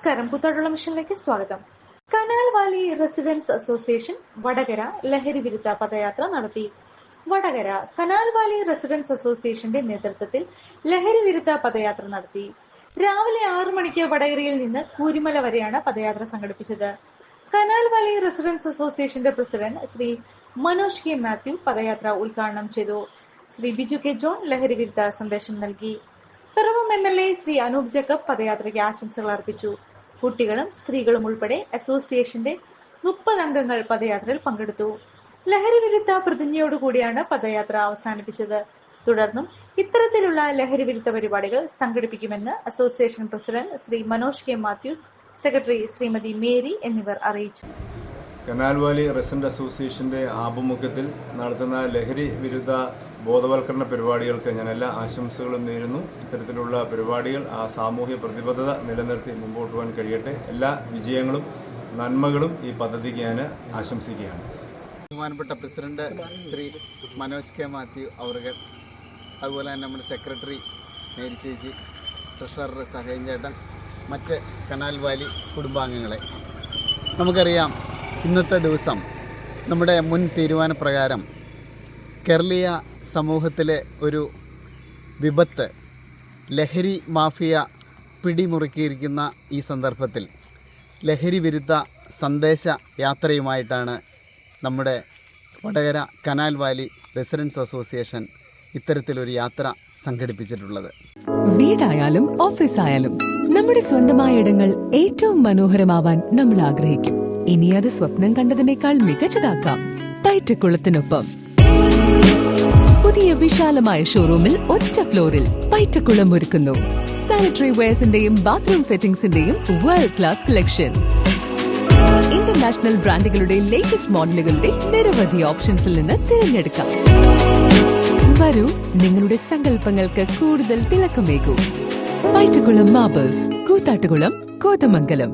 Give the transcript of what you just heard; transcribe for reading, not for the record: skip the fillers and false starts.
നമസ്കാരം. കൂത്താട്ടുള്ള മിഷനിലേക്ക് സ്വാഗതം. Canal valley residence association Vadakara ലഹരി വിരുദ്ധ പദയാത്ര നടത്തി. വടകര കനാൽ വാലി റെസിഡൻസ് അസോസിയേഷന്റെ നേതൃത്വത്തിൽ ലഹരി വിരുദ്ധ പദയാത്ര നടത്തി. രാവിലെ 6 മണിക്ക് വടകരയിൽ നിന്ന് കൂരിമല വരെയാണ് പദയാത്ര സംഘടിപ്പിച്ചത്. കനാൽ വാലി റെസിഡൻസ് അസോസിയേഷന്റെ പ്രസിഡന്റ് ശ്രീ മനോജ് കെ മാത്യു പദയാത്ര ഉദ്ഘാടനം ചെയ്തു. ശ്രീ ബിജു കെ ജോൺ ലഹരി വിരുദ്ധ സന്ദേശം നൽകി. പിറവം MLA ശ്രീ അനൂപ് ജേക്കബ് പദയാത്രയ്ക്ക് ആശംസകൾ അർപ്പിച്ചു. കുട്ടികളും സ്ത്രീകളും ഉൾപ്പെടെ അസോസിയേഷന്റെ 30 അംഗങ്ങൾ പദയാത്രയിൽ പങ്കെടുത്തു. ലഹരി വിരുദ്ധ പ്രതിജ്ഞയോടുകൂടിയാണ് പദയാത്ര അവസാനിപ്പിച്ചത്. തുടർന്നും ഇത്തരത്തിലുള്ള ലഹരി വിരുദ്ധ പരിപാടികൾ സംഘടിപ്പിക്കുമെന്ന് association president Shri Manoj K Mathew, secretary Shrimati Mary എന്നിവർ അറിയിച്ചു. കനാൽ വാലി റെസിഡന്റ് അസോസിയേഷന്റെ ആഭിമുഖ്യത്തിൽ നടത്തുന്ന ലഹരി വിരുദ്ധ ബോധവൽക്കരണ പരിപാടികൾക്ക് ഞാൻ എല്ലാ ആശംസകളും നേരുന്നു. ഇത്തരത്തിലുള്ള പരിപാടികൾ ആ സാമൂഹ്യ പ്രതിബദ്ധത നിലനിർത്തി മുമ്പോട്ട് പോകാൻ കഴിയട്ടെ. എല്ലാ വിജയങ്ങളും നന്മകളും ഈ പദ്ധതിക്ക് ഞാൻ ആശംസിക്കുകയാണ്. ബഹുമാനപ്പെട്ട പ്രസിഡന്റ് ശ്രീ മനോജ് കെ മാത്യു അവർക്ക്, അതുപോലെ തന്നെ നമ്മുടെ സെക്രട്ടറി മേരി ചേച്ചി, ട്രഷറർ സഹയൻ ചേട്ടൻ, മറ്റ് കനാൽ വാലി കുടുംബാംഗങ്ങളെ, നമുക്കറിയാം ഇന്നത്തെ ദിവസം നമ്മുടെ മുൻ തീരുമാനപ്രകാരം കേരളീയ സമൂഹത്തിലെ ഒരു വിപത്ത് ലഹരി മാഫിയ പിടിമുറുക്കിയിരിക്കുന്ന ഈ സന്ദർഭത്തിൽ ലഹരി വിരുദ്ധ സന്ദേശ യാത്രയുമായിട്ടാണ് നമ്മുടെ Vadakara canal valley residence association ഇത്തരത്തിലൊരു യാത്ര സംഘടിപ്പിച്ചിട്ടുള്ളത്. വീടായാലും ഓഫീസായാലും നമ്മുടെ സ്വന്തമായ ഇടങ്ങൾ ഏറ്റവും മനോഹരമാവാൻ നമ്മൾ ആഗ്രഹിക്കും. ഇനി അത് സ്വപ്നം കണ്ടതിനേക്കാൾ മികച്ചതാക്കാം പൈറ്റക്കുളത്തിനൊപ്പം. പുതിയ വിശാലമായ ഷോറൂമിൽ ഒറ്റ ഫ്ലോറിൽ പൈറ്റക്കുളം ഒരുക്കുന്നു സാനിറ്ററി വെയർസിന്റെയും ബാത്റൂം ഫിറ്റിംഗ്സിന്റെയും വേൾഡ് ക്ലാസ് കളക്ഷൻ. ഇന്റർനാഷണൽ ബ്രാൻഡുകളുടെ ലേറ്റസ്റ്റ് മോഡലുകളുടെ നിരവധി ഓപ്ഷൻസിൽ നിന്ന് തിരഞ്ഞെടുക്കാം. വരൂ, നിങ്ങളുടെ സങ്കല്പങ്ങൾക്ക് കൂടുതൽ തിളക്കമേകൂ. പൈറ്റക്കുളം മാർബിൾസ്, കൂത്താട്ടുകുളം, കോതമംഗലം.